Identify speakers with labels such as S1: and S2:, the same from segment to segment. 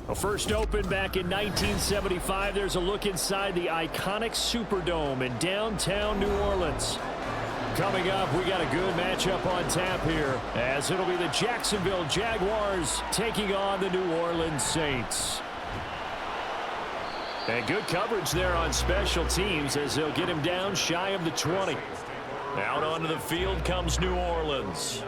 S1: Well, first opened back in 1975, there's a look inside the iconic Superdome in downtown New Orleans. Coming up, we got a good matchup on tap here, as it'll be the Jacksonville Jaguars taking on the New Orleans Saints. And good coverage there on special teams as they'll get him down shy of the 20. Out onto the field comes New Orleans.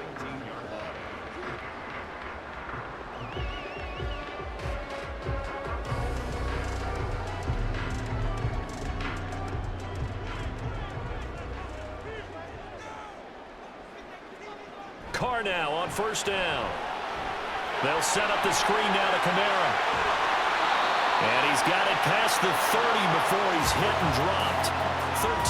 S1: Carr now on first down. They'll set up the screen now to Kamara. And he's got it past the 30 before he's hit and dropped.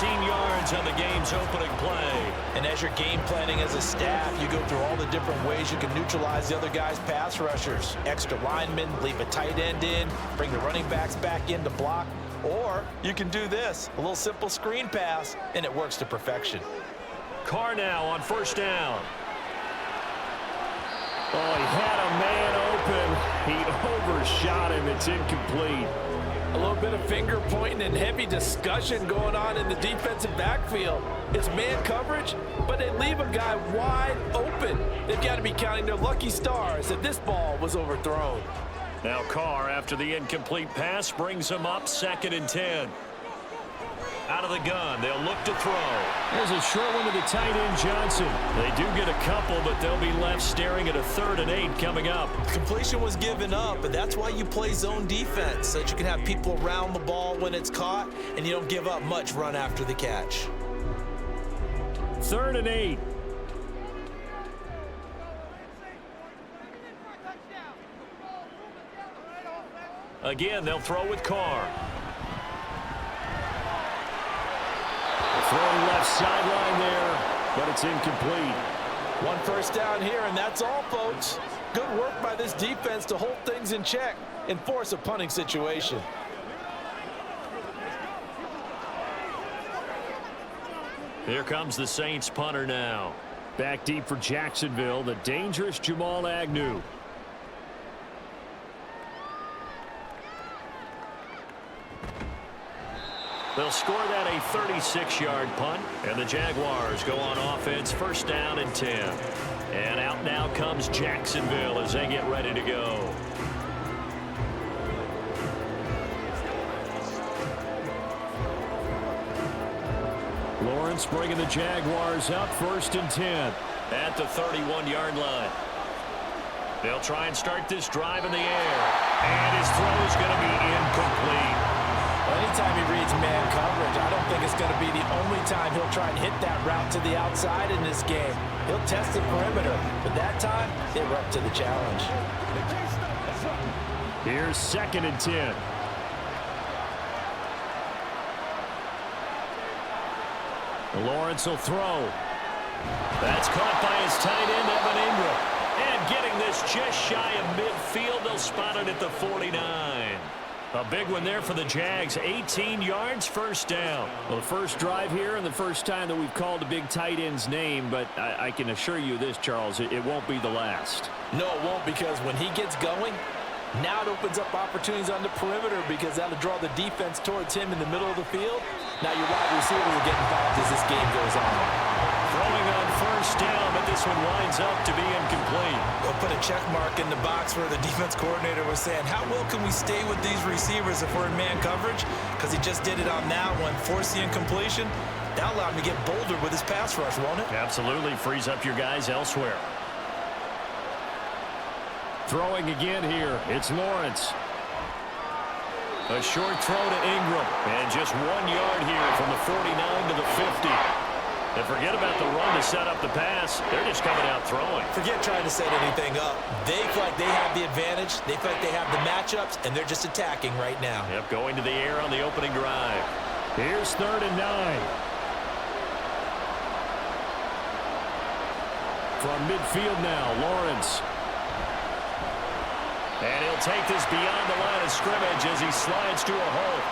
S1: 13 yards on the game's opening play.
S2: And as you're game planning as a staff, you go through all the different ways you can neutralize the other guy's pass rushers. Extra linemen, leave a tight end in, bring the running backs back in to block. Or you can do this, a little simple screen pass, and it works to perfection.
S1: Carr now on first down. Oh, he had a man open. He overshot him. It's incomplete.
S3: A little bit of finger pointing and heavy discussion going on in the defensive backfield. It's man coverage, but they leave a guy wide open. They've got to be counting their lucky stars that this ball was overthrown.
S1: Now Carr, after the incomplete pass, brings him up 2nd and 10. Out of the gun, they'll look to throw. There's a short one to the tight end, Johnson. They do get a couple, but they'll be left staring at a 3rd and 8 coming up.
S2: Completion was given up, but that's why you play zone defense, so that you can have people around the ball when it's caught, and you don't give up much run after the catch.
S1: 3rd and 8. Again, they'll throw with Carr. Throwing left sideline there, but it's incomplete.
S3: One first down here, and that's all, folks. Good work by this defense to hold things in check and force a punting situation.
S1: Here comes the Saints punter now. Back deep for Jacksonville, the dangerous Jamal Agnew. They'll score that a 36-yard punt, and the Jaguars go on offense, first down and 10. And out now comes Jacksonville as they get ready to go. Lawrence bringing the Jaguars up, 1st and 10 at the 31-yard line. They'll try and start this drive in the air, and his throw is going to be incomplete.
S3: Well, anytime he reads man coverage, I don't think it's going to be the only time he'll try and hit that route to the outside in this game. He'll test the perimeter, but that time, they were up to the challenge.
S1: Here's 2nd and 10. Lawrence will throw. That's caught by his tight end, Evan Ingram. And getting this just shy of midfield, they'll spot it at the 49. A big one there for the Jags. 18 yards, first down. Well, the first drive here and the first time that we've called a big tight end's name, but I can assure you this, Charles, it won't be the last.
S3: No, it won't, because when he gets going, now it opens up opportunities on the perimeter because that'll draw the defense towards him in the middle of the field. Now your wide receivers will get involved as this game goes on.
S1: Throwing on first down, but this one winds up to be incomplete.
S2: We'll put a check mark in the box where the defense coordinator was saying, how well can we stay with these receivers if we're in man coverage? Because he just did it on that one, force the incompletion. That'll allow him to get bolder with his pass rush, won't it?
S1: Absolutely, frees up your guys elsewhere. Throwing again here, it's Lawrence. A short throw to Ingram, and just 1 yard here from the 49 to the 50. And forget about the run to set up the pass. They're just coming out throwing.
S2: Forget trying to set anything up. They feel like they have the advantage. They feel like they have the matchups, and they're just attacking right now.
S1: Yep, going to the air on the opening drive. Here's 3rd and 9. From midfield now, Lawrence. And he'll take this beyond the line of scrimmage as he slides to a hole.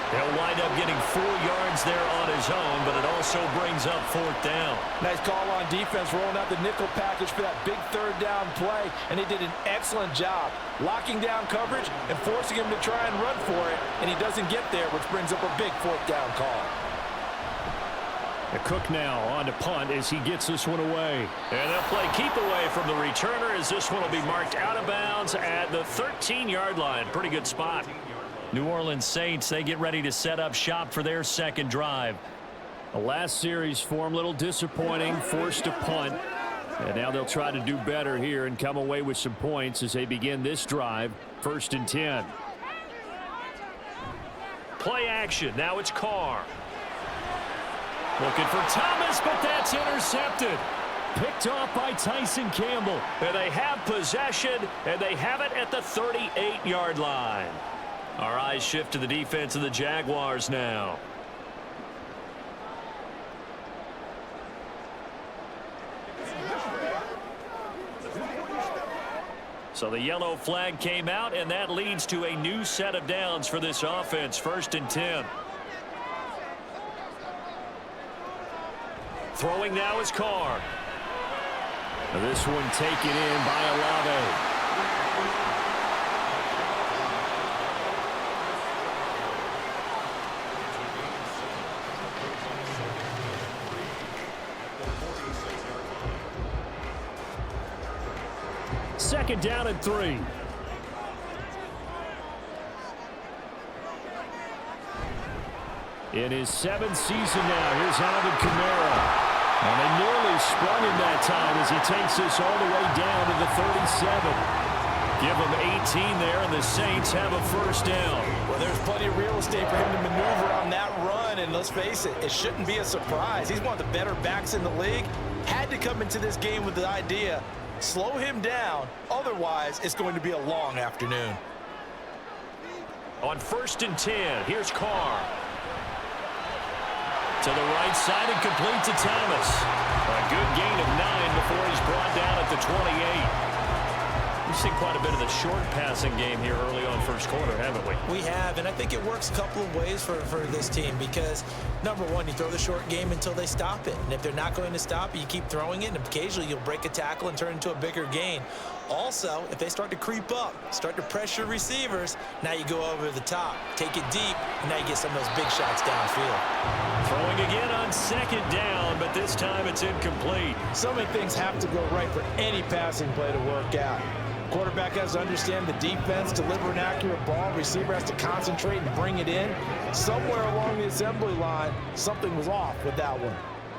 S1: He'll wind up getting 4 yards there on his own, but it also brings up 4th down.
S3: Nice call on defense, rolling out the nickel package for that big 3rd down play, and he did an excellent job locking down coverage and forcing him to try and run for it, and he doesn't get there, which brings up a big 4th down call.
S1: The Cook now on to punt as he gets this one away. And they'll play keep away from the returner as this one will be marked out of bounds at the 13-yard line. Pretty good spot. New Orleans Saints, they get ready to set up shop for their 2nd drive. The last series for them, a little disappointing, forced to punt. And now they'll try to do better here and come away with some points as they begin this drive, 1st and 10. Play action. Now it's Carr. Looking for Thomas, but that's intercepted. Picked off by Tyson Campbell. And they have possession, and they have it at the 38-yard line. Our eyes shift to the defense of the Jaguars now. So the yellow flag came out, and that leads to a new set of downs for this offense. 1st and 10. Throwing now is Carr. This one taken in by Olave. Second down and 3. In his 7th season now, here's Alvin Kamara. And they nearly sprung him that time as he takes this all the way down to the 37. Give him 18 there, and the Saints have a 1st down.
S3: Well, there's plenty of real estate for him to maneuver on that run, and let's face it, it shouldn't be a surprise. He's one of the better backs in the league. Had to come into this game with the idea, slow him down, otherwise it's going to be a long afternoon.
S1: On 1st and 10, here's Carr. To the right side and complete to Thomas. A good gain of 9 before he's brought down at the 28. We've seen quite a bit of the short passing game here early on 1st quarter, haven't we?
S4: We have, and I think it works a couple of ways for this team because, number one, you throw the short game until they stop it. And if they're not going to stop it, you keep throwing it, and occasionally you'll break a tackle and turn into a bigger gain. Also, if they start to creep up, start to pressure receivers, now you go over the top, take it deep, and now you get some of those big shots downfield.
S1: Throwing again on 2nd down, but this time it's incomplete.
S3: So many things have to go right for any passing play to work out. Quarterback has to understand the defense, deliver an accurate ball. Receiver has to concentrate and bring it in. Somewhere along the assembly line, something was off with that one.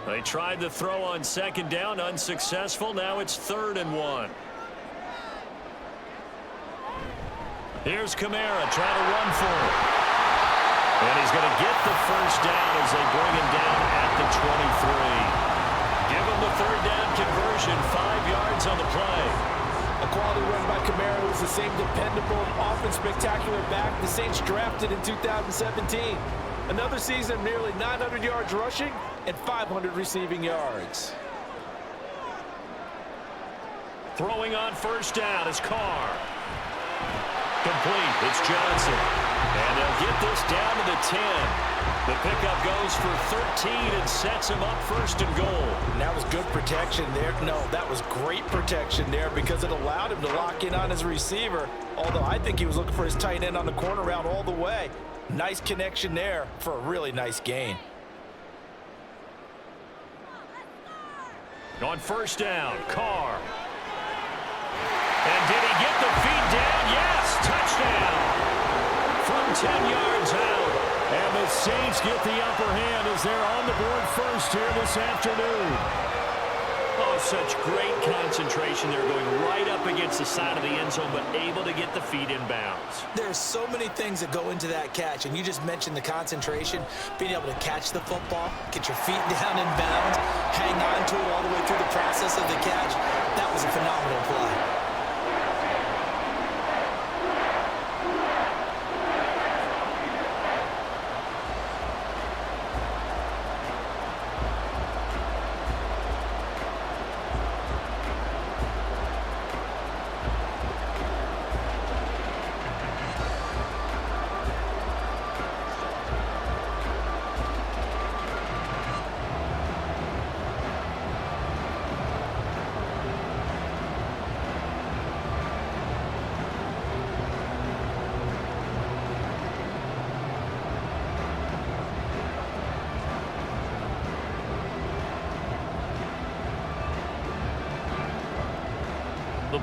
S1: They tried to throw on 2nd down, unsuccessful. Now it's 3rd and 1. Here's Kamara trying to run for it. And he's going to get the 1st down as they bring him down at the 23. Give him the 3rd down conversion, 5 yards on the play.
S3: A quality run by Kamara, who's the same dependable and often spectacular back the Saints drafted in 2017. Another season of nearly 900 yards rushing and 500 receiving yards.
S1: Throwing on 1st down is Carr. Complete. It's Johnson. And they'll get this down to the 10. The pickup goes for 13 and sets him up 1st and goal.
S3: And that was good protection there. No, that was great protection there because it allowed him to lock in on his receiver. Although I think he was looking for his tight end on the corner route all the way. Nice connection there for a really nice gain.
S1: On 1st down, Carr. And did he get the feet down? Yes, touchdown. From 10 yards out. And the Saints get the upper hand as they're on the board first here this afternoon. Oh, such great concentration. They're going right up against the side of the end zone, but able to get the feet in bounds.
S4: There's so many things that go into that catch, and you just mentioned the concentration, being able to catch the football, get your feet down in bounds, hang on to it all the way through the process of the catch. That was a phenomenal play.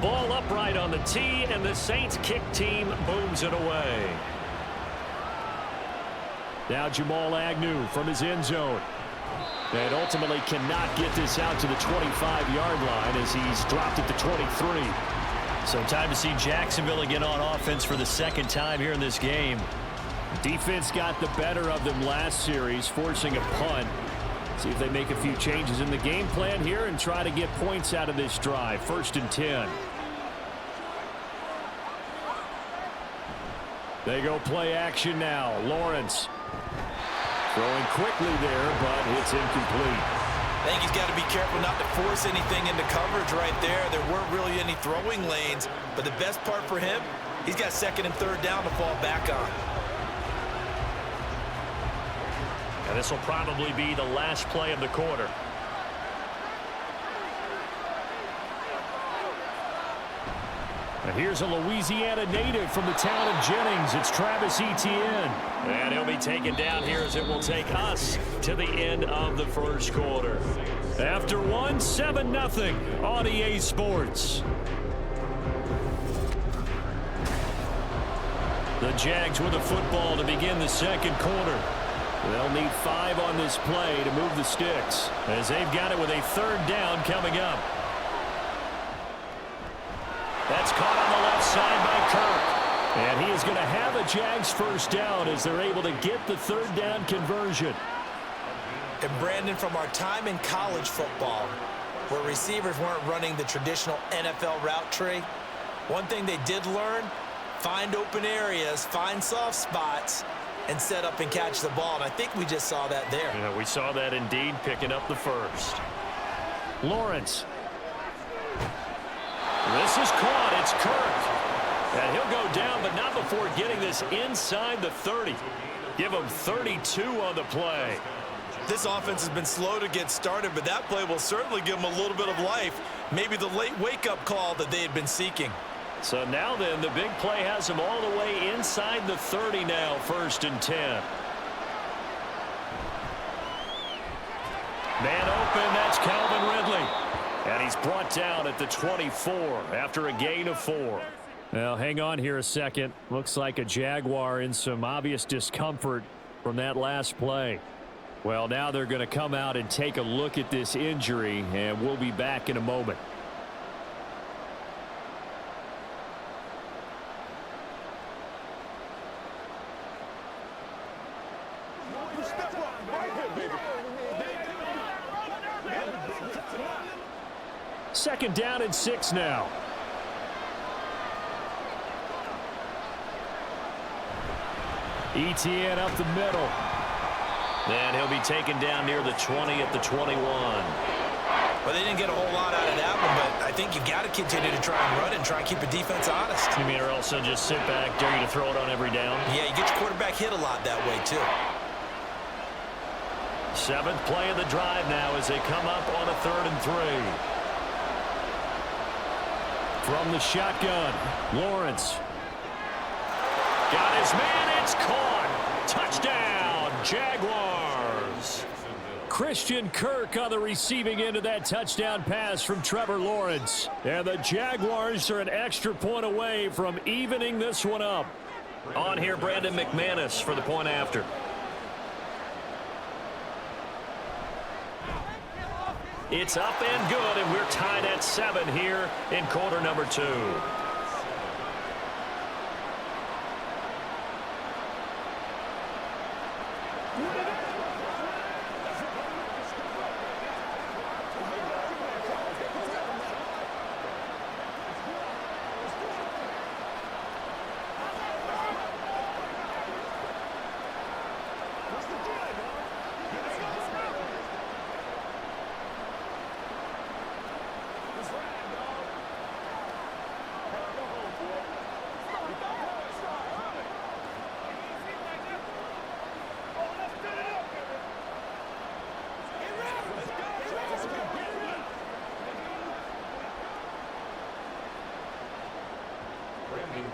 S1: ball upright on the tee, and the Saints kick team booms it away. Now Jamal Agnew from his end zone. And ultimately cannot get this out to the 25-yard line as he's dropped at the 23. So time to see Jacksonville again on offense for the second time here in this game. Defense got the better of them last series, forcing a punt. See if they make a few changes in the game plan here and try to get points out of this drive. 1st and 10. They go play action now. Lawrence throwing quickly there, but it's incomplete.
S4: I think he's got to be careful not to force anything into coverage right there. There weren't really any throwing lanes, but the best part for him, he's got 2nd and 3rd down to fall back on.
S1: And this will probably be the last play of the quarter. And here's a Louisiana native from the town of Jennings. It's Travis Etienne. And he'll be taken down here as it will take us to the end of the first quarter. After 7-0 on EA Sports. The Jags with the football to begin the second quarter. They'll need 5 on this play to move the sticks as they've got it with a 3rd down coming up. That's caught on the left side by Kirk. And he is going to have a Jags 1st down as they're able to get the 3rd down conversion.
S4: And Brandon, from our time in college football, where receivers weren't running the traditional NFL route tree, one thing they did learn, find open areas, find soft spots, and set up and catch the ball. And I think we just saw that there.
S1: Yeah, we saw that indeed, picking up the 1st. Lawrence. This is caught. It's Kirk. And he'll go down, but not before getting this inside the 30. Give him 32 on the play.
S4: This offense has been slow to get started, but that play will certainly give them a little bit of life. Maybe the late wake-up call that they had been seeking.
S1: So now then, the big play has him all the way inside the 30 now, 1st and 10. Man open, that's Calvin Ridley. And he's brought down at the 24 after a gain of 4. Now, hang on here a second. Looks like a Jaguar in some obvious discomfort from that last play. Well, now they're going to come out and take a look at this injury, and we'll be back in a moment. Second down and 6 now. Etienne up the middle. And he'll be taken down near the 20 at the 21.
S4: Well, they didn't get a whole lot out of that one, but I think you got to continue to try and run and try and keep the defense honest.
S1: You mean, or also just sit back, dare you to throw it on every down?
S4: Yeah, you get your quarterback hit a lot that way, too.
S1: 7th play of the drive now as they come up on a 3rd and 3. From the shotgun, Lawrence. Got his man, it's caught. Touchdown, Jaguars. Christian Kirk on the receiving end of that touchdown pass from Trevor Lawrence. And the Jaguars are an extra point away from evening this one up. On here, Brandon McManus for the point after. It's up and good, and we're tied at 7 here in quarter number 2.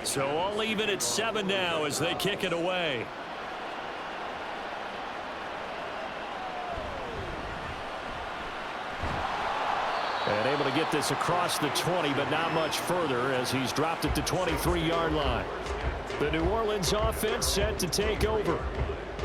S1: So all even at 7 now as they kick it away. And able to get this across the 20, but not much further as he's dropped it to 23-yard line. The New Orleans offense set to take over.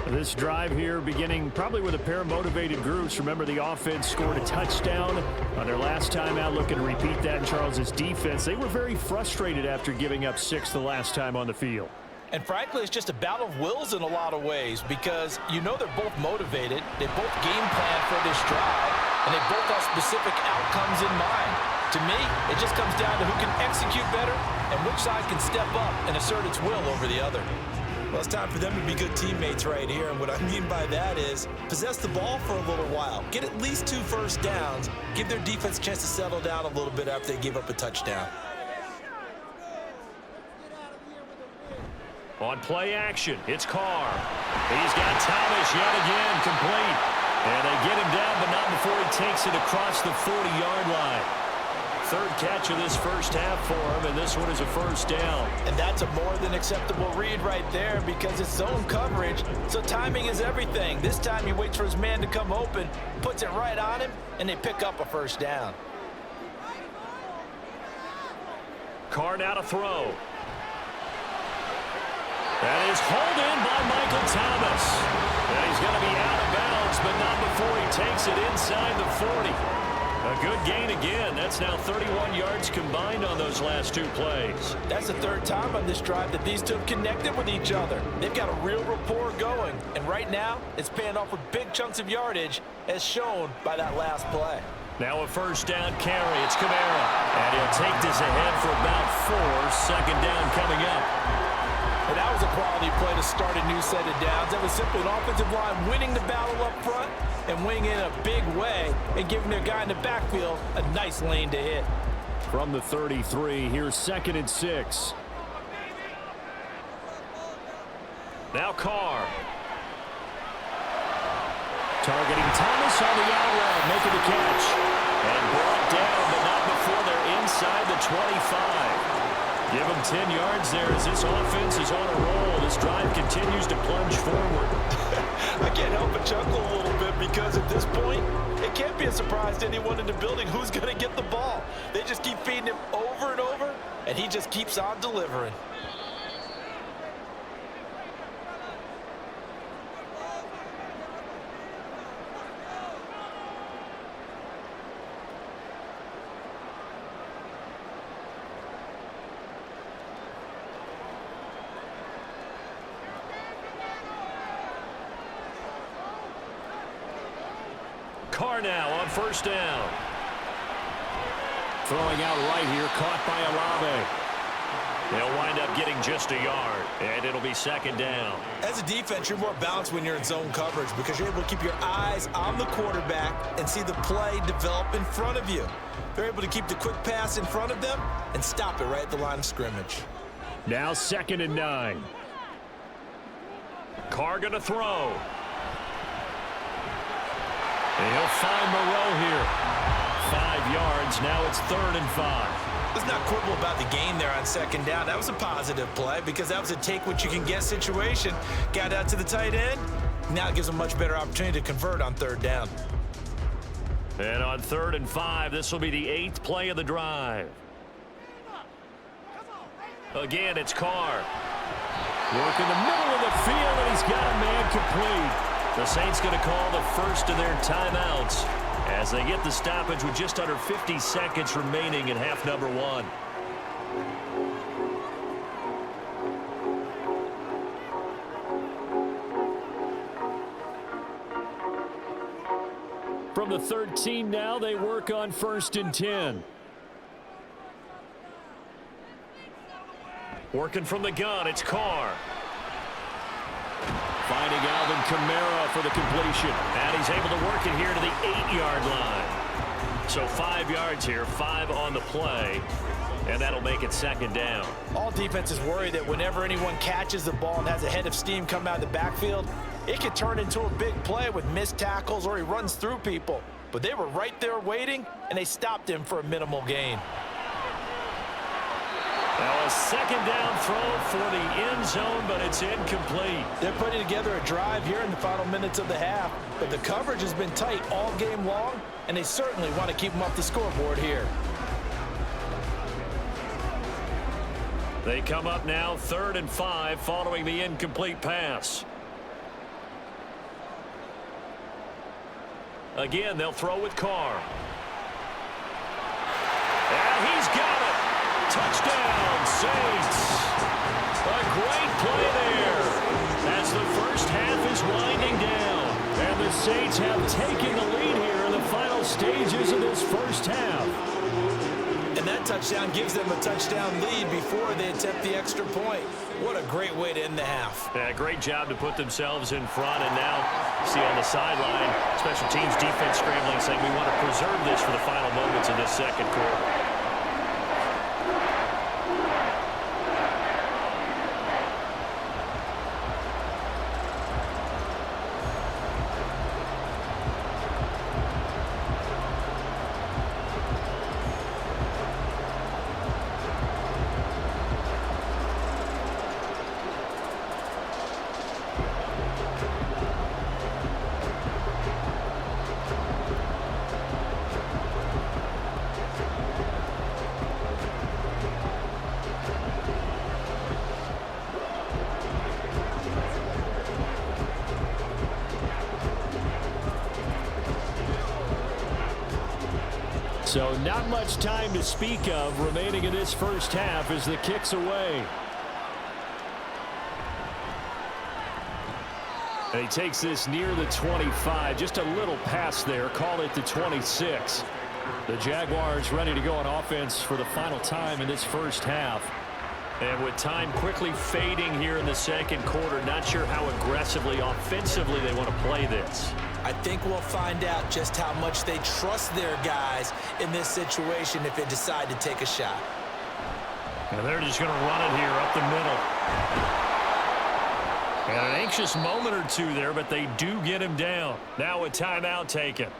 S1: This drive here beginning probably with a pair of motivated groups. Remember, the offense scored a touchdown on their last time out, looking to repeat that in Charles's defense. They were very frustrated after giving up 6 the last time on the field.
S2: And frankly, it's just a battle of wills in a lot of ways because you know they're both motivated. They both game plan for this drive, and they both have specific outcomes in mind. To me, it just comes down to who can execute better and which side can step up and assert its will over the other.
S4: Well, it's time for them to be good teammates right here, and what I mean by that is possess the ball for a little while, get at least 2 first downs, give their defense a chance to settle down a little bit after they give up a touchdown.
S1: On play action, it's Carr. He's got Thomas yet again complete. And they get him down, but not before he takes it across the 40-yard line. Third catch of this first half for him, and this one is a first down.
S2: And that's a more than acceptable read right there because it's zone coverage, so timing is everything. This time he waits for his man to come open, puts it right on him, and they pick up a first down.
S1: Carr now to throw. That is hauled in by Michael Thomas. And he's going to be out of bounds, but not before he takes it inside the 40. A good gain again. That's now 31 yards combined on those last 2 plays.
S2: That's the 3rd time on this drive that these two have connected with each other. They've got a real rapport going, and right now it's paying off with big chunks of yardage as shown by that last play.
S1: Now a first down carry. It's Kamara. And he'll take this ahead for about 4. Second down coming up.
S2: And that was a quality play to start a new set of downs. That was simply an offensive line winning the battle up front and winning in a big way and giving their guy in the backfield a nice lane to hit.
S1: From the 33, here's 2nd and 6. Now Carr. Targeting Thomas on the out route, making the catch. And brought down, but not before they're inside the 25. Give him 10 yards there as this offense is on a roll. This drive continues to plunge forward.
S2: I can't help but chuckle a little bit because at this point, it can't be a surprise to anyone in the building who's going to get the ball. They just keep feeding him over and over, and he just keeps on delivering.
S1: Carr now on first down. Throwing out right here, caught by Olave. They'll wind up getting just a yard, and it'll be 2nd down.
S4: As a defense, you're more balanced when you're in zone coverage because you're able to keep your eyes on the quarterback and see the play develop in front of you. They're able to keep the quick pass in front of them and stop it right at the line of scrimmage.
S1: Now 2nd and 9. Carr going to throw. And he'll find Moreau here. 5 yards. Now it's 3rd and 5.
S4: Let's not quibble about the gain there on 2nd down. That was a positive play because that was a take-what-you-can-get situation. Got out to the tight end. Now it gives them a much better opportunity to convert on 3rd down.
S1: And on 3rd and 5, this will be the 8th play of the drive. Again, it's Carr. Work in the middle of the field, and he's got a man complete. The Saints going to call the first of their timeouts as they get the stoppage with just under 50 seconds remaining in half number 1. From the 13 now, they work on 1st and 10. Working from the gun, it's Carr. Finding Alvin Kamara for the completion. And he's able to work it here to the 8-yard line. So 5 yards here, 5 on the play. And that'll make it 2nd down.
S2: All defenses worry that whenever anyone catches the ball and has a head of steam come out of the backfield, it could turn into a big play with missed tackles or he runs through people. But they were right there waiting, and they stopped him for a minimal gain.
S1: Now a second down throw for the end zone, but it's incomplete.
S2: They're putting together a drive here in the final minutes of the half, but the coverage has been tight all game long, and they certainly want to keep them off the scoreboard here.
S1: They come up now 3rd and 5 following the incomplete pass. Again, they'll throw with Carr. And he's got it. Touchdown, Saints. A great play there. As the first half is winding down. And the Saints have taken the lead here in the final stages of this first half.
S4: And that touchdown gives them a touchdown lead before they attempt the extra point. What a great way to end the half.
S1: Yeah, great job to put themselves in front. And now, see on the sideline, special teams defense scrambling, saying we want to preserve this for the final moments of this second quarter. So not much time to speak of remaining in this first half as the kick's away. And he takes this near the 25. Just a little pass there. Call it the 26. The Jaguars ready to go on offense for the final time in this first half. And with time quickly fading here in the second quarter, not sure how aggressively, offensively they want to play this.
S4: I think we'll find out just how much they trust their guys in this situation if they decide to take a shot.
S1: And they're just going to run it here up the middle. And an anxious moment or two there, but they do get him down. Now a timeout taken.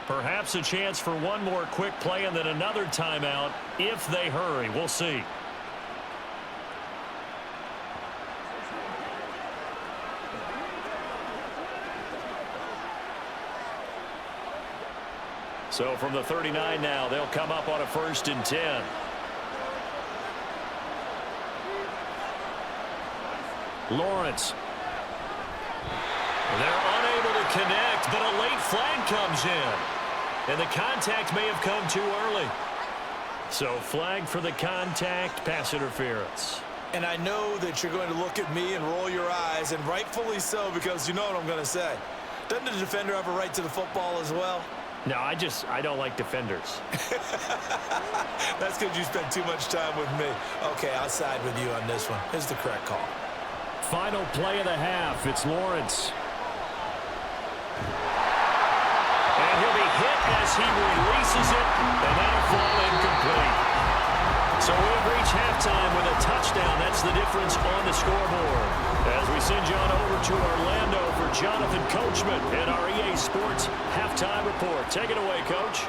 S1: Perhaps a chance for one more quick play and then another timeout if they hurry. We'll see. So from the 39 now, they'll come up on a 1st and 10. Lawrence. They're unable to connect, but a late flag comes in. And the contact may have come too early. So flag for the contact, pass interference.
S4: And I know that you're going to look at me and roll your eyes, and rightfully so, because you know what I'm going to say. Doesn't the defender have a right to the football as well?
S1: No, I don't like defenders.
S4: That's because you spend too much time with me. Okay, I'll side with you on this one. Here's the correct call.
S1: Final play of the half. It's Lawrence. And he'll be hit as he releases it, and that'll fall incomplete. So we'll reach halftime with a touchdown. That's the difference on the scoreboard. As we send you on over to Orlando for Jonathan Coachman and our EA Sports halftime report. Take it away, Coach.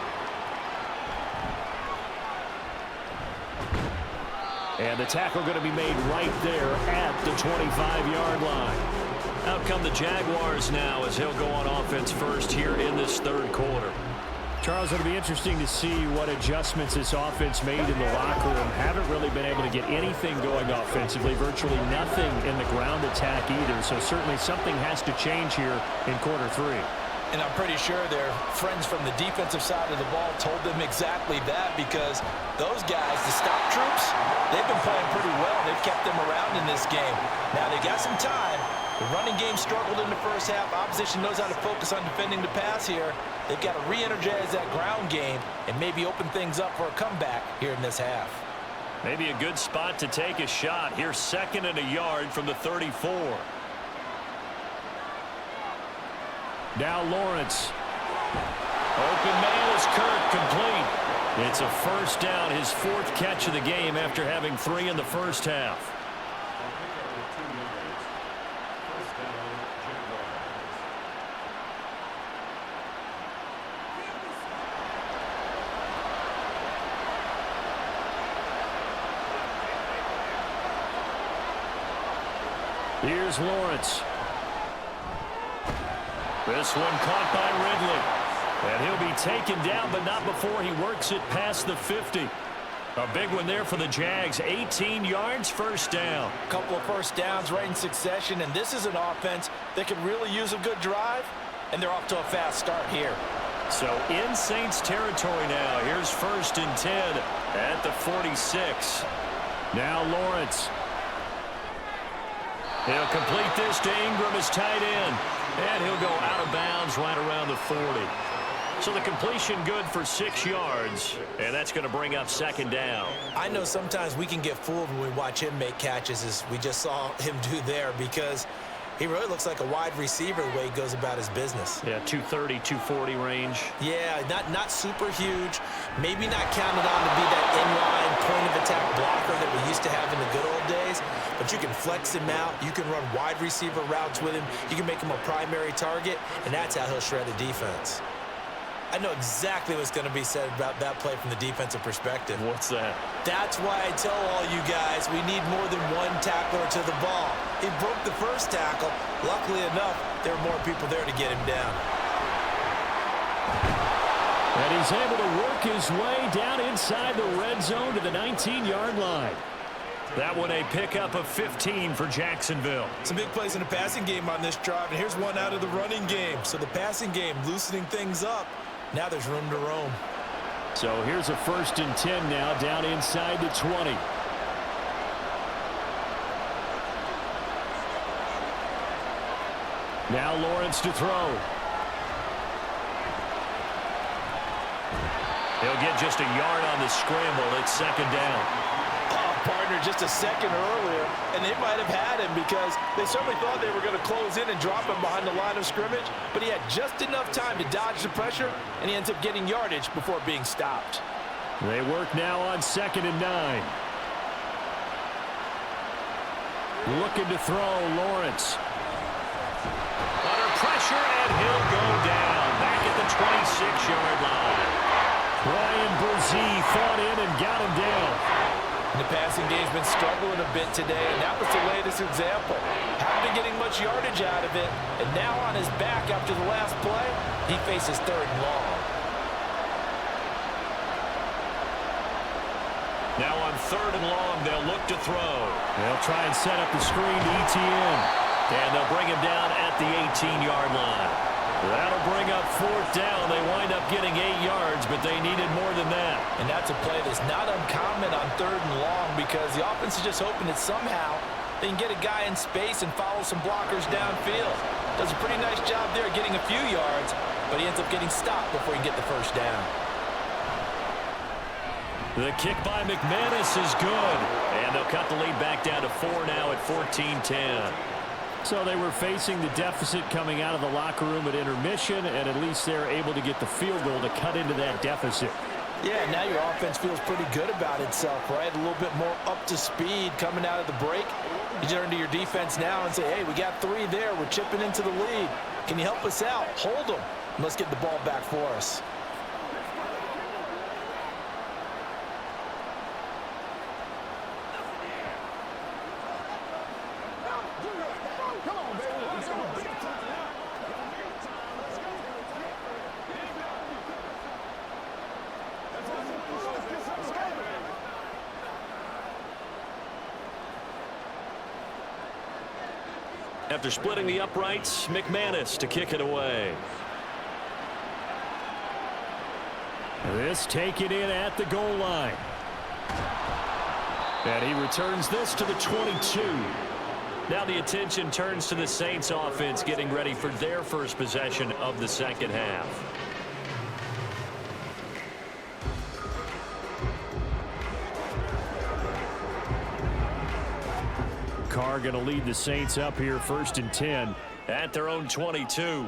S1: And the tackle going to be made right there at the 25-yard line. Out come the Jaguars now as he'll go on offense first here in this third quarter. Charles, it'll be interesting to see what adjustments this offense made in the locker room. Haven't really been able to get anything going offensively, virtually nothing in the ground attack either. So certainly something has to change here in quarter 3.
S2: And I'm pretty sure their friends from the defensive side of the ball told them exactly that, because those guys, the stop troops, they've been playing pretty well. They've kept them around in this game. Now they got some time. The running game struggled in the first half. Opposition knows how to focus on defending the pass here. They've got to re-energize that ground game and maybe open things up for a comeback here in this half.
S1: Maybe a good spot to take a shot. Here's 2nd and a yard from the 34. Now Lawrence. Open man is Kirk, complete. It's a first down, his 4th catch of the game after having 3 in the first half. Here's Lawrence. This one caught by Ridley. And he'll be taken down, but not before he works it past the 50. A big one there for the Jags. 18 yards, first down.
S2: A couple of first downs right in succession, and this is an offense that could really use a good drive, and they're off to a fast start here.
S1: So in Saints territory now. Here's 1st and 10 at the 46. Now Lawrence. He'll complete this to Ingram, his tight end. And he'll go out of bounds right around the 40. So the completion good for 6 yards. And that's going to bring up 2nd down.
S4: I know sometimes we can get fooled when we watch him make catches, as we just saw him do there, because he really looks like a wide receiver the way he goes about his business.
S1: Yeah, 230, 240 range.
S4: Yeah, not super huge. Maybe not counted on to be that inline point-of-attack blocker that we used to have in the good old days. But you can flex him out. You can run wide receiver routes with him. You can make him a primary target, and that's how he'll shred the defense. I know exactly what's going to be said about that play from the defensive perspective.
S1: What's that?
S4: That's why I tell all you guys we need more than one tackler to the ball. He broke the first tackle. Luckily enough, there were more people there to get him down.
S1: And he's able to work his way down inside the red zone to the 19-yard line. That one a pickup of 15 for Jacksonville.
S4: Some big plays in the passing game on this drive, and here's one out of the running game. So the passing game loosening things up. Now there's room to roam.
S1: So here's a 1st and 10 now, down inside the 20. Now Lawrence to throw. He'll get just a yard on the scramble. It's 2nd down.
S2: Partner just a second earlier, and they might have had him because they certainly thought they were going to close in and drop him behind the line of scrimmage, but he had just enough time to dodge the pressure, and he ends up getting yardage before being stopped.
S1: They work now on 2nd and 9. Looking to throw, Lawrence. Under pressure, and he'll go down back at the 26-yard line. Brian Brzee fought in and got him down.
S2: The passing game's been struggling a bit today, and that was the latest example. Haven't been getting much yardage out of it, and now on his back after the last play, he faces 3rd and long.
S1: Now on 3rd and long, they'll look to throw. They'll try and set up the screen to ETN. And they'll bring him down at the 18-yard line. That'll bring up 4th down. They wind up getting 8 yards, but they needed more than that.
S2: And that's a play that's not uncommon on 3rd and long because the offense is just hoping that somehow they can get a guy in space and follow some blockers downfield. Does a pretty nice job there getting a few yards, but he ends up getting stopped before he can get the 1st down.
S1: The kick by McManus is good. And they'll cut the lead back down to 4 now at 14-10. So they were facing the deficit coming out of the locker room at intermission, and at least they're able to get the field goal to cut into that deficit.
S2: Yeah, now your offense feels pretty good about itself, right? A little bit more up to speed coming out of the break. You turn to your defense now and say, hey, we got 3 there. We're chipping into the lead. Can you help us out? Hold them. And let's get the ball back for us.
S1: After splitting the uprights, McManus to kick it away. This taken in at the goal line. And he returns this to the 22. Now the attention turns to the Saints offense getting ready for their first possession of the 2nd half. Carr going to lead the Saints up here 1st and 10 at their own 22.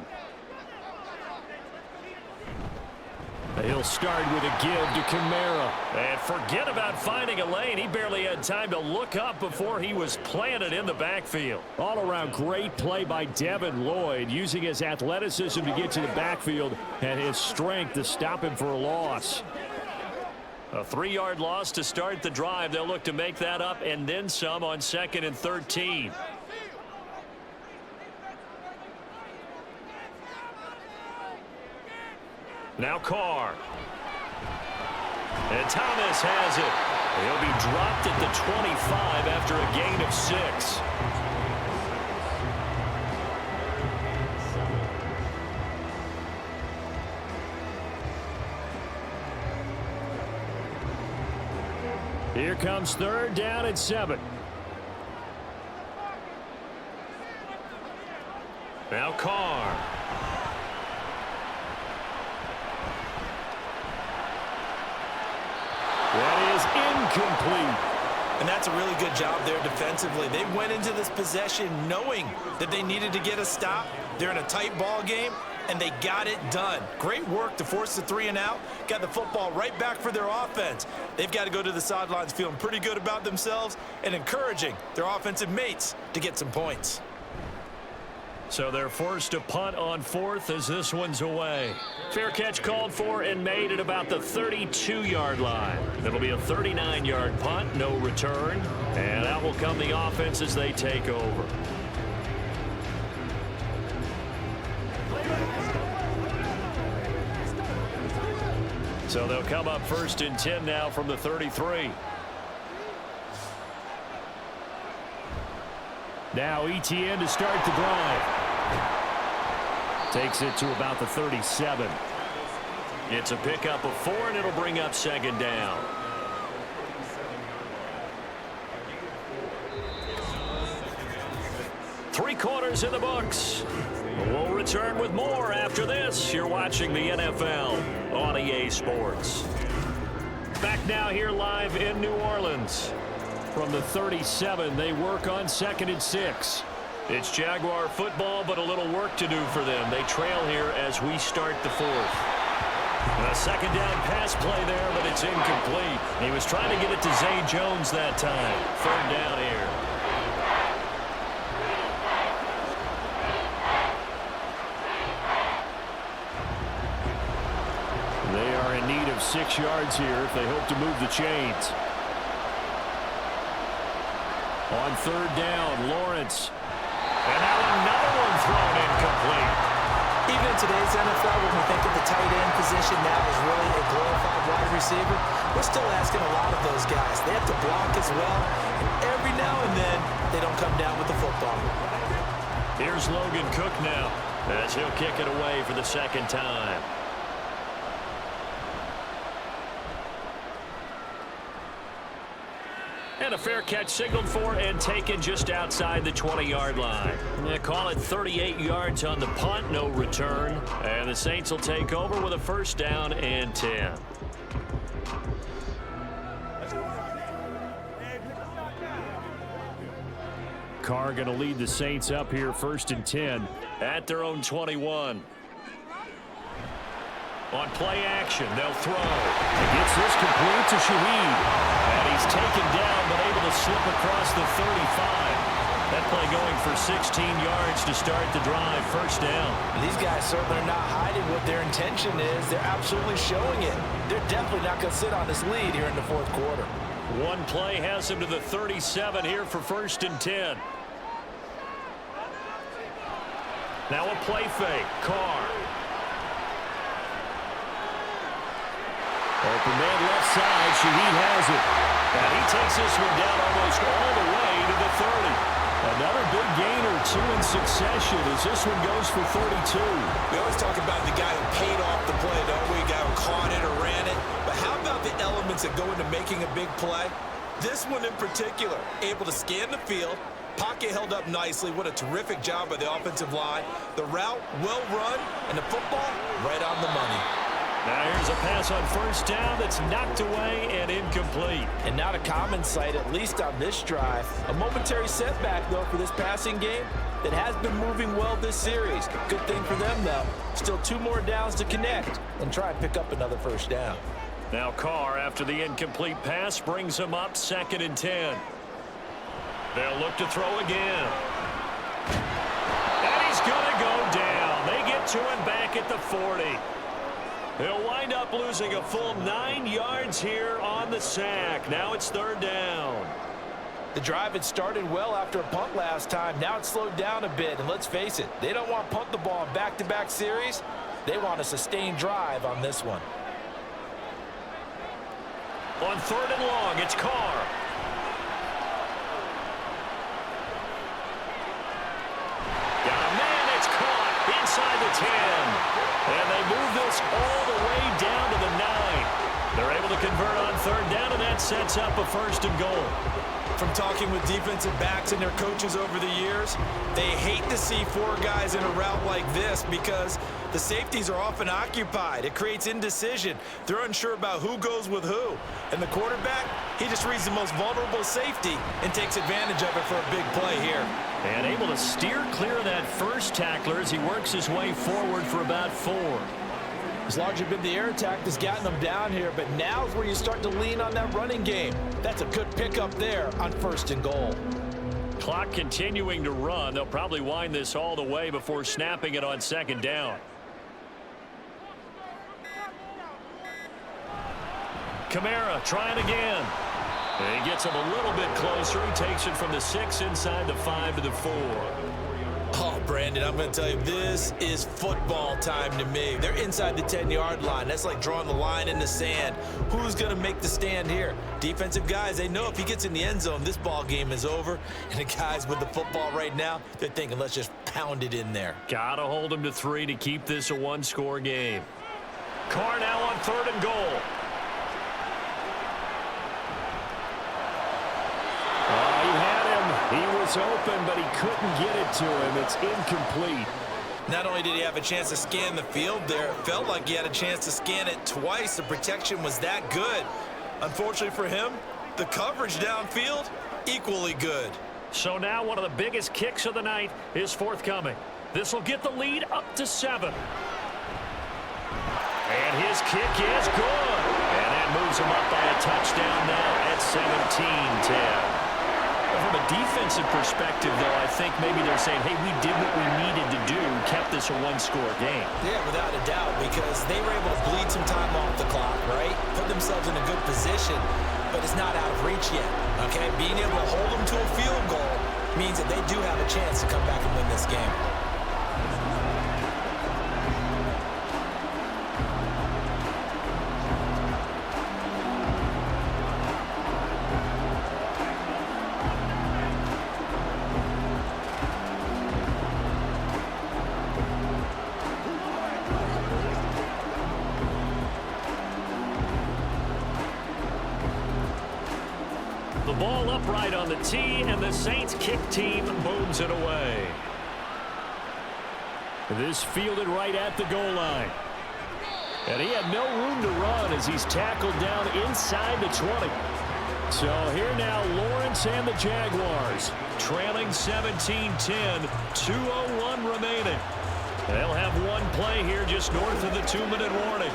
S1: He'll start with a give to Kamara. And forget about finding a lane. He barely had time to look up before he was planted in the backfield. All around great play by Devin Lloyd, using his athleticism to get to the backfield and his strength to stop him for a loss. A 3-yard loss to start the drive. They'll look to make that up and then some on 2nd and 13. Now Carr. And Thomas has it. He'll be dropped at the 25 after a gain of 6. Here comes 3rd down and 7. Now Carr. That is incomplete.
S4: And that's a really good job there defensively. They went into this possession knowing that they needed to get a stop. They're in a tight ball game, and they got it done. Great work to force the 3 and out. Got the football right back for their offense. They've got to go to the sidelines feeling pretty good about themselves and encouraging their offensive mates to get some points.
S1: So they're forced to punt on 4th as this one's away. Fair catch called for and made at about the 32-yard line. It'll be a 39-yard punt, no return. And out will come the offense as they take over. So they'll come up 1st and 10 now from the 33. Now Etienne to start the drive. Takes it to about the 37. It's a pickup of 4, and it'll bring up 2nd down. Three quarters in the books. We'll return with more after this. You're watching the NFL on EA Sports. Back now here live in New Orleans. From the 37, they work on 2nd and 6. It's Jaguar football, but a little work to do for them. They trail here as we start the 4th. A 2nd down pass play there, but it's incomplete. He was trying to get it to Zay Jones that time. 3rd down here. They are in need of 6 yards here if they hope to move the chains. On 3rd down, Lawrence. And now another one thrown incomplete.
S4: Even in today's NFL, when we think of the tight end position now as really a glorified wide receiver, we're still asking a lot of those guys. They have to block as well, and every now and then, they don't come down with the football.
S1: Here's Logan Cook now, as he'll kick it away for the 2nd time. And a fair catch signaled for and taken just outside the 20-yard line. They call it 38 yards on the punt, no return. And the Saints will take over with a 1st down and 10. Carr going to lead the Saints up here 1st and 10 at their own 21. On play action, they'll throw. He gets this complete to Shaheed. And he's taken down, but able to slip across the 35. That play going for 16 yards to start the drive. 1st down.
S4: These guys certainly are not hiding what their intention is. They're absolutely showing it. They're definitely not going to sit on this lead here in the 4th quarter.
S1: One play has him to the 37 here for 1st and 10. Now a play fake. Carr. Open man left side. Shaheed has it. And he takes this one down almost all the way to the 30. Another big gain or 2 in succession as this one goes for 32.
S4: We always talk about the guy who paid off the play, don't we? The guy who caught it or ran it. But how about the elements that go into making a big play? This one in particular, able to scan the field. Pocket held up nicely. What a terrific job by the offensive line. The route, well run, and the football, right on the money.
S1: Now here's a pass on 1st down that's knocked away and incomplete.
S3: And not a common sight, at least on this drive. A momentary setback, though, for this passing game that has been moving well this series. Good thing for them, though. Still 2 more downs to connect and try and pick up another 1st down.
S1: Now Carr, after the incomplete pass, brings him up 2nd and 10. They'll look to throw again. And he's going to go down. They get to him back at the 40. He'll wind up losing a full 9 yards here on the sack. Now it's 3rd down.
S3: The drive had started well after a punt last time. Now it's slowed down a bit. And let's face it, they don't want to punt the ball in back-to-back series.
S2: They want a sustained drive on this one.
S1: On 3rd and long, it's Carr. Got a man, it's caught inside the 10. And they move this all the way down to the 9. They're able to convert on 3rd down, and that sets up a 1st and goal.
S4: From talking with defensive backs and their coaches over the years, they hate to see 4 guys in a route like this because the safeties are often occupied. It creates indecision. They're unsure about who goes with who. And the quarterback, he just reads the most vulnerable safety and takes advantage of it for a big play here.
S1: And able to steer clear of that first tackler as he works his way forward for about 4.
S2: It's largely been the air attack that's gotten them down here, but now's where you start to lean on that running game. That's a good pickup there on 1st and goal.
S1: Clock continuing to run. They'll probably wind this all the way before snapping it on 2nd down. Kamara trying again. And he gets him a little bit closer. He takes it from the 6 inside the 5 to the 4.
S4: Oh, Brandon, I'm going to tell you, this is football time to me. They're inside the 10-yard line. That's like drawing the line in the sand. Who's going to make the stand here? Defensive guys, they know if he gets in the end zone, this ball game is over. And the guys with the football right now, they're thinking, let's just pound it in there.
S1: Got to hold him to 3 to keep this a 1-score game. Carr now on 3rd and goal. He was open, but he couldn't get it to him. It's incomplete.
S4: Not only did he have a chance to scan the field there, it felt like he had a chance to scan it twice. The protection was that good. Unfortunately for him, the coverage downfield, equally good.
S1: So now one of the biggest kicks of the night is forthcoming. This will get the lead up to 7. And his kick is good. And that moves him up by a touchdown now at 17-10. From a defensive perspective, though, I think maybe they're saying, hey, we did what we needed to do, kept this a 1-score game.
S4: Yeah, without a doubt, because they were able to bleed some time off the clock, right? Put themselves in a good position, but it's not out of reach yet, okay? Being able to hold them to a field goal means that they do have a chance to come back and win this game.
S1: The ball upright on the tee, and the Saints kick team booms it away. This fielded right at the goal line. And he had no room to run as he's tackled down inside the 20. So here now, Lawrence and the Jaguars trailing 17-10, 2:01 remaining. They'll have one play here just north of the 2-minute warning.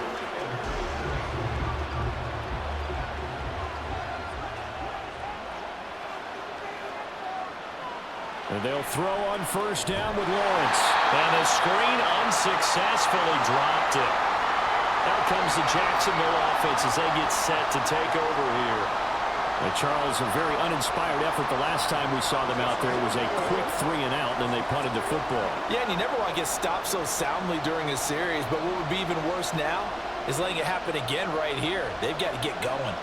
S1: And they'll throw on 1st down with Lawrence. And the screen unsuccessfully dropped it. Out comes the Jacksonville offense as they get set to take over here. And Charles, a very uninspired effort the last time we saw them out there. It was a quick 3-and-out, and then they punted the football.
S2: Yeah, and you never want to get stopped so soundly during a series, but what would be even worse now is letting it happen again right here. They've got to get going.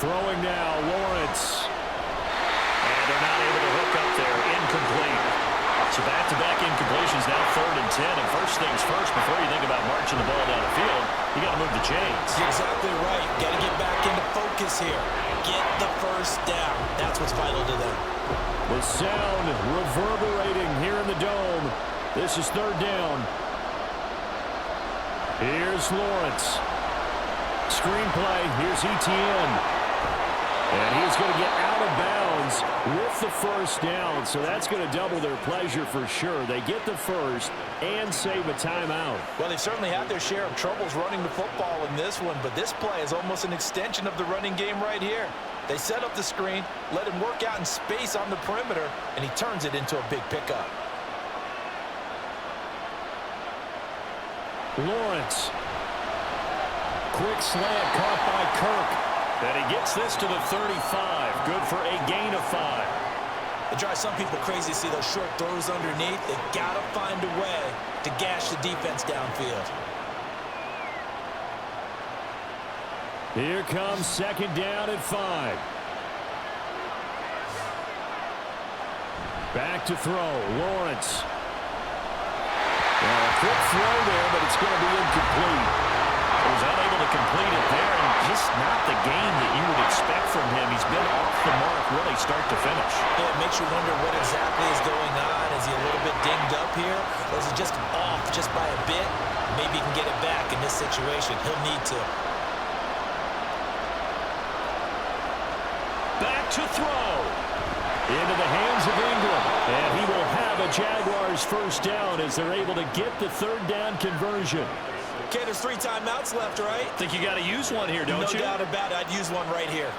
S1: Throwing now, Lawrence. And they're not able to hook up there. Incomplete. So back-to-back incompletions, now 3rd and 10. And first things first, before you think about marching the ball down the field, you got to move the chains.
S4: You're exactly right. Got to get back into focus here. Get the 1st down. That's what's vital to them.
S1: The sound reverberating here in the dome. This is 3rd down. Here's Lawrence. Screenplay. Here's Etienne. And he's going to get out of bounds with the 1st down. So that's going to double their pleasure for sure. They get the 1st and save a timeout.
S2: Well, they've certainly had their share of troubles running the football in this one, but this play is almost an extension of the running game right here. They set up the screen, let him work out in space on the perimeter, and he turns it into a big pickup.
S1: Lawrence. Quick slant caught by Kirk. And he gets this to the 35. Good for a gain of 5.
S4: It drives some people crazy to see those short throws underneath. They got to find a way to gash the defense downfield.
S1: Here comes second down at 5. Back to throw. Lawrence. Well, a quick throw there, but it's going to be incomplete. He was unable to complete it there, and just not the game that you would expect from him. He's been off the mark really start to finish.
S4: Yeah, it makes you wonder what exactly is going on. Is he a little bit dinged up here, or is he just off just by a bit? Maybe he can get it back in this situation. He'll need to.
S1: Back to throw. Into the hands of Ingram. And he will have a Jaguars first down as they're able to get the third down conversion.
S4: Okay, there's 3 timeouts left, right?
S1: Think you got to use one here, don't you?
S4: No doubt about it. I'd use one right here.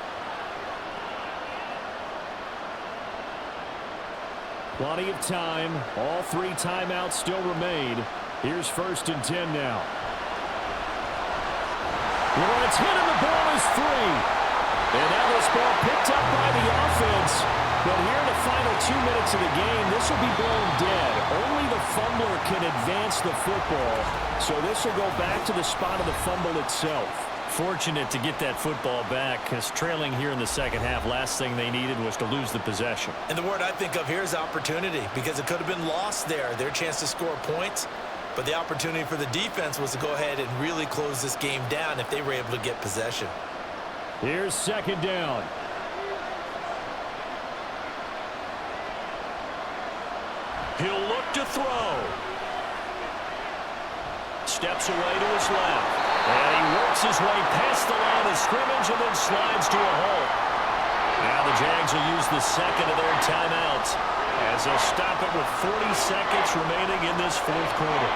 S1: Plenty of time. All 3 timeouts still remain. Here's first and 10 now. Lawrence hit and the ball is free. And now this ball picked up by the offense. But here in the final 2 minutes of the game, this will be blown dead. Only the fumbler can advance the football. So this will go back to the spot of the fumble itself. Fortunate to get that football back, because trailing here in the second half, last thing they needed was to lose the possession.
S4: And the word I think of here is opportunity, because it could have been lost there. Their chance to score points. But the opportunity for the defense was to go ahead and really close this game down if they were able to get possession.
S1: Here's second down. He'll look to throw. Steps away to his left. And he works his way past the line of scrimmage and then slides to a halt. Now the Jags will use the second of their timeouts as they'll stop it with 40 seconds remaining in this fourth quarter.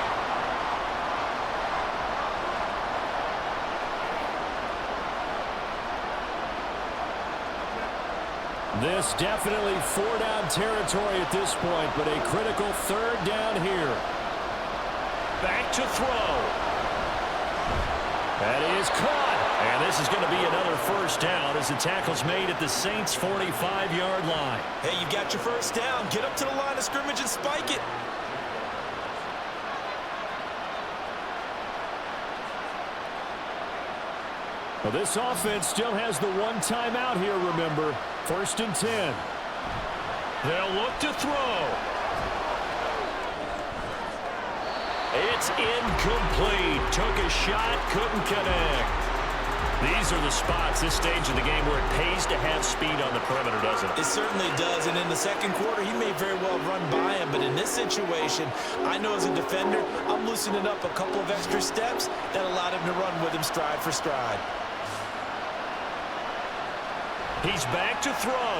S1: This definitely 4-down territory at this point, but a critical third down here. Back to throw. That is caught. And this is going to be another first down as the tackle's made at the Saints' 45-yard line.
S4: Hey, you got your first down. Get up to the line of scrimmage and spike it.
S1: Well, this offense still has the 1 timeout here, remember. First and 10. They'll look to throw. It's incomplete. Took a shot, couldn't connect. These are the spots, this stage of the game, where it pays to have speed on the perimeter, doesn't it?
S4: It certainly does, and in the second quarter, he may very well run by him, but in this situation, I know as a defender, I'm loosening up a couple of extra steps that allowed him to run with him stride for stride.
S1: He's back to throw.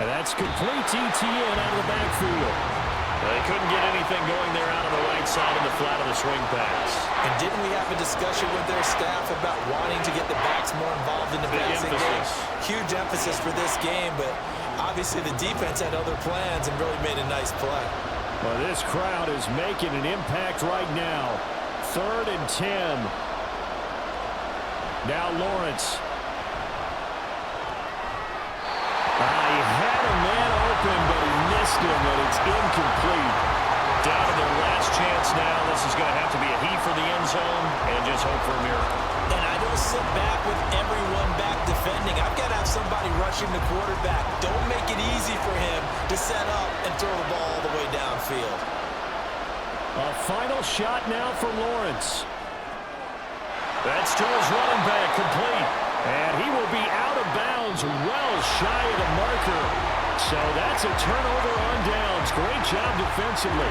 S1: And that's complete ETN out of the backfield. They couldn't get anything going there out on the right side of the flat of the swing pass.
S4: And didn't we have a discussion with their staff about wanting to get the backs more involved in the passing game? Huge emphasis for this game, but obviously the defense had other plans and really made a nice play.
S1: Well, this crowd is making an impact right now. 3rd and 10. Now Lawrence. He had a man open, but he missed him, and it's incomplete. Down to their last chance now. This is going to have to be a heave for the end zone and just hope for a miracle.
S4: And I don't sit back with everyone back defending. I've got to have somebody rushing the quarterback. Don't make it easy for him to set up and throw the ball all the way downfield.
S1: A final shot now for Lawrence. That's to his running back, complete. And he will be out of bounds, well shy of the marker. So that's a turnover on downs. Great job defensively.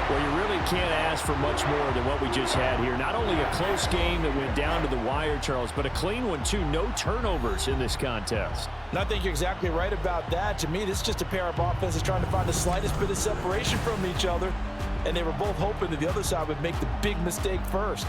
S1: Well, you really can't ask for much more than what we just had here. Not only a close game that went down to the wire, Charles, but a clean one, too. No turnovers in this contest.
S2: And I think you're exactly right about that. To me, this is just a pair of offenses trying to find the slightest bit of separation from each other. And they were both hoping that the other side would make the big mistake first.